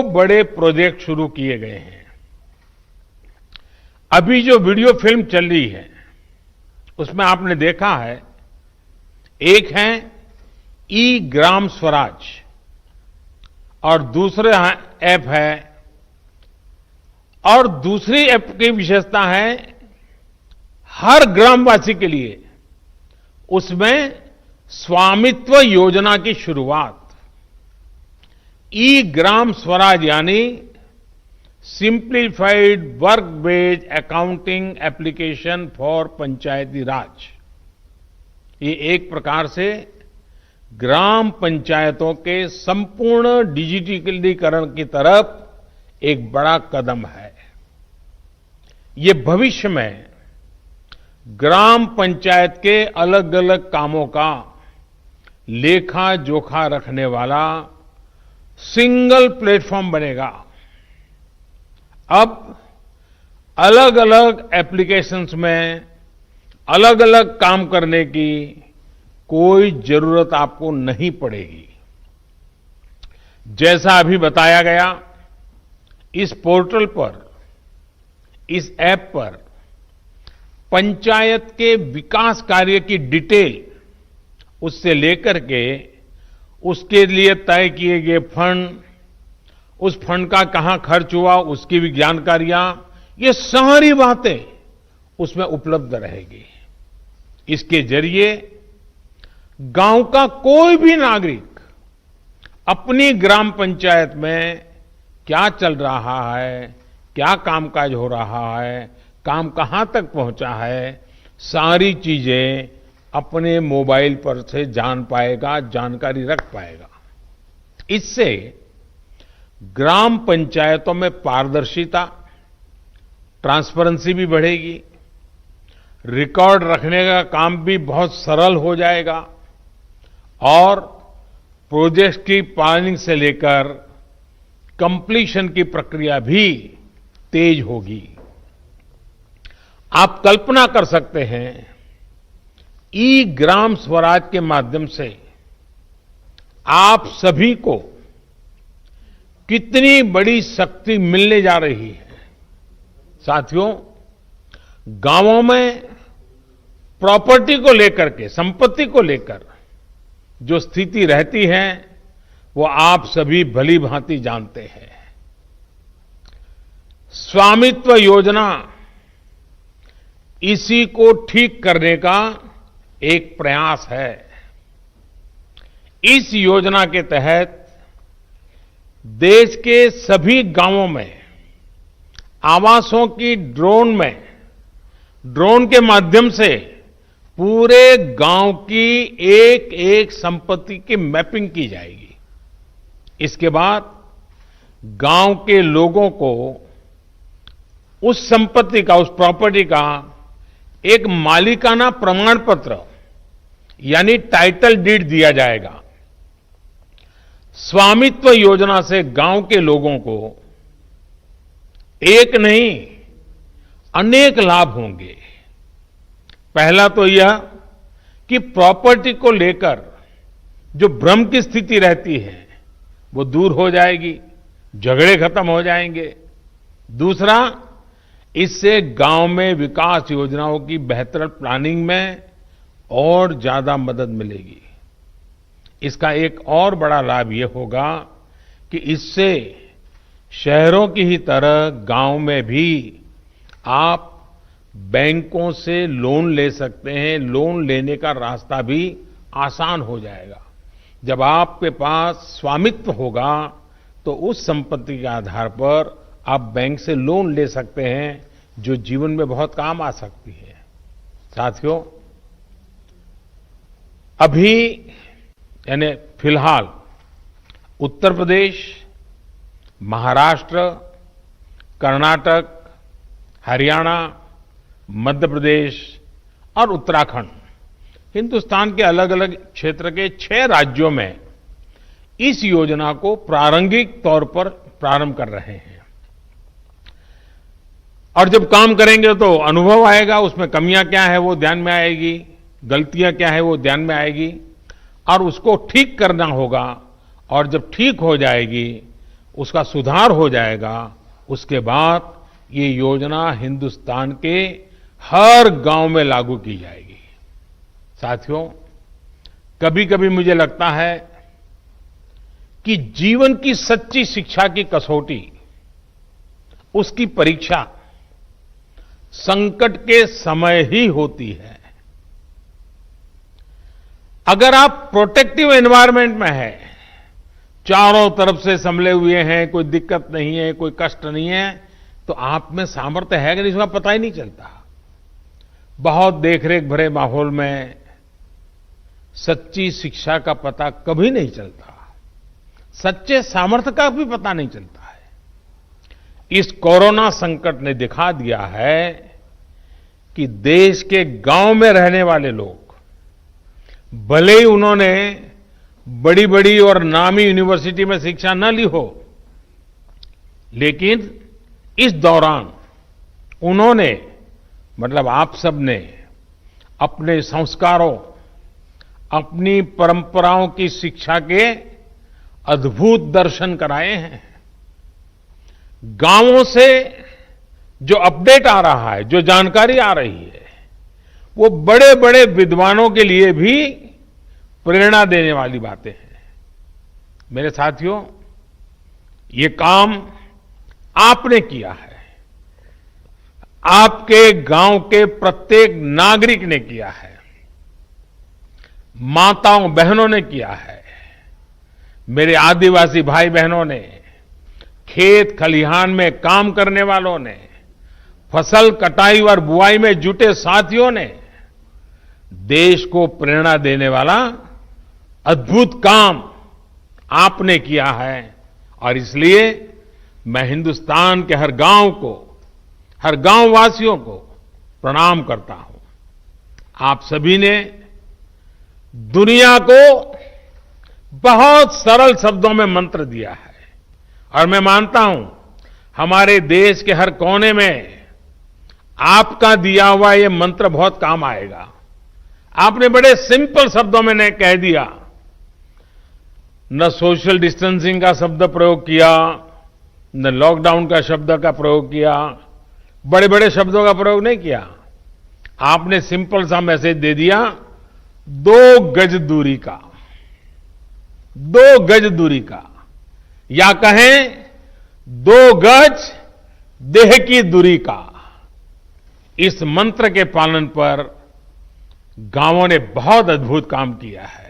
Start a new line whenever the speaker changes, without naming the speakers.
बड़े प्रोजेक्ट शुरू किए गए हैं। अभी जो वीडियो फिल्म चल रही है उसमें आपने देखा है, एक है ई ग्राम स्वराज और दूसरा ऐप है, और दूसरी ऐप की विशेषता है हर ग्रामवासी के लिए उसमें स्वामित्व योजना की शुरुआत। ई ग्राम स्वराज यानी simplified work based accounting application for Panchayati Raj. ये एक प्रकार से ग्राम पंचायतों के संपूर्ण डिजिटलीकरण की तरफ एक बड़ा कदम है। ये भविष्य में ग्राम पंचायत के अलग अलग कामों का लेखा जोखा रखने वाला सिंगल प्लेटफॉर्म बनेगा। अब अलग अलग एप्लीकेशंस में अलग अलग काम करने की कोई जरूरत आपको नहीं पड़ेगी। जैसा अभी बताया गया, इस पोर्टल पर, इस ऐप पर पंचायत के विकास कार्य की डिटेल, उससे लेकर के उसके लिए तय किए गए फंड, उस फंड का कहां खर्च हुआ उसकी भी जानकारियां, ये सारी बातें उसमें उपलब्ध रहेगी। इसके जरिए गांव का कोई भी नागरिक अपनी ग्राम पंचायत में क्या चल रहा है, क्या कामकाज हो रहा है, काम कहां तक पहुंचा है, सारी चीजें अपने मोबाइल पर से जान पाएगा, जानकारी रख पाएगा। इससे ग्राम पंचायतों में पारदर्शिता, ट्रांसपेरेंसी भी बढ़ेगी, रिकॉर्ड रखने का काम भी बहुत सरल हो जाएगा और प्रोजेक्ट की प्लानिंग से लेकर कंप्लीशन की प्रक्रिया भी तेज होगी। आप कल्पना कर सकते हैं, ई ग्राम स्वराज के माध्यम से आप सभी को कितनी बड़ी शक्ति मिलने जा रही है। साथियों, गांवों में प्रॉपर्टी को लेकर के, संपत्ति को लेकर जो स्थिति रहती है वो आप सभी भली भांति जानते हैं। स्वामित्व योजना इसी को ठीक करने का एक प्रयास है। इस योजना के तहत देश के सभी गांवों में आवासों की ड्रोन के माध्यम से पूरे गांव की एक एक संपत्ति की मैपिंग की जाएगी। इसके बाद गांव के लोगों को उस संपत्ति का, उस प्रॉपर्टी का एक मालिकाना प्रमाण पत्र यानी टाइटल डीड दिया जाएगा। स्वामित्व योजना से गांव के लोगों को एक नहीं अनेक लाभ होंगे। पहला तो यह कि प्रॉपर्टी को लेकर जो भ्रम की स्थिति रहती है वो दूर हो जाएगी, झगड़े खत्म हो जाएंगे। दूसरा, इससे गांव में विकास योजनाओं की बेहतर प्लानिंग में और ज्यादा मदद मिलेगी। इसका एक और बड़ा लाभ यह होगा कि इससे शहरों की ही तरह गांव में भी आप बैंकों से लोन ले सकते हैं। लोन लेने का रास्ता भी आसान हो जाएगा। जब आपके पास स्वामित्व होगा तो उस संपत्ति के आधार पर आप बैंक से लोन ले सकते हैं, जो जीवन में बहुत काम आ सकती है। साथियों, अभी यानी फिलहाल उत्तर प्रदेश, महाराष्ट्र, कर्नाटक, हरियाणा, मध्य प्रदेश और उत्तराखंड, हिंदुस्तान के अलग अलग क्षेत्र के 6 राज्यों में इस योजना को प्रारंभिक तौर पर प्रारंभ कर रहे हैं। और जब काम करेंगे तो अनुभव आएगा, उसमें कमियां क्या है वो ध्यान में आएगी, गलतियां क्या है वो ध्यान में आएगी और उसको ठीक करना होगा। और जब ठीक हो जाएगी उसका सुधार हो जाएगा, उसके बाद ये योजना हिंदुस्तान के हर गांव में लागू की जाएगी। साथियों, कभी-कभी मुझे लगता है कि जीवन की सच्ची शिक्षा की कसौटी, उसकी परीक्षा संकट के समय ही होती है। अगर आप प्रोटेक्टिव एनवायरनमेंट में हैं, चारों तरफ से संभले हुए हैं, कोई दिक्कत नहीं है, कोई कष्ट नहीं है, तो आप में सामर्थ्य है कि नहीं इसका पता ही नहीं चलता। बहुत देखरेख भरे माहौल में सच्ची शिक्षा का पता कभी नहीं चलता, सच्चे सामर्थ्य का भी पता नहीं चलता है। इस कोरोना संकट ने दिखा दिया है कि देश के गांव में रहने वाले लोग, भले ही उन्होंने बड़ी बड़ी और नामी यूनिवर्सिटी में शिक्षा न ली हो, लेकिन इस दौरान उन्होंने, मतलब आप सब ने अपने संस्कारों, अपनी परंपराओं की शिक्षा के अद्भुत दर्शन कराए हैं। गांवों से जो अपडेट आ रहा है, जो जानकारी आ रही है, वो बड़े बड़े विद्वानों के लिए भी प्रेरणा देने वाली बातें हैं। मेरे साथियों, ये काम आपने किया है, आपके गांव के प्रत्येक नागरिक ने किया है, माताओं बहनों ने किया है, मेरे आदिवासी भाई बहनों ने, खेत खलिहान में काम करने वालों ने, फसल कटाई और बुआई में जुटे साथियों ने देश को प्रेरणा देने वाला अद्भुत काम आपने किया है। और इसलिए मैं हिंदुस्तान के हर गांव को, हर गांव वासियों को प्रणाम करता हूं। आप सभी ने दुनिया को बहुत सरल शब्दों में मंत्र दिया है, और मैं मानता हूं हमारे देश के हर कोने में आपका दिया हुआ ये मंत्र बहुत काम आएगा। आपने बड़े सिंपल शब्दों में ने कह दिया, न सोशल डिस्टेंसिंग का शब्द प्रयोग किया, न लॉकडाउन का शब्द का प्रयोग किया, बड़े बड़े शब्दों का प्रयोग नहीं किया। आपने सिंपल सा मैसेज दे दिया, 2 गज दूरी का, 2 गज दूरी का, या कहें 2 गज देह की दूरी का। इस मंत्र के पालन पर गांवों ने बहुत अद्भुत काम किया है।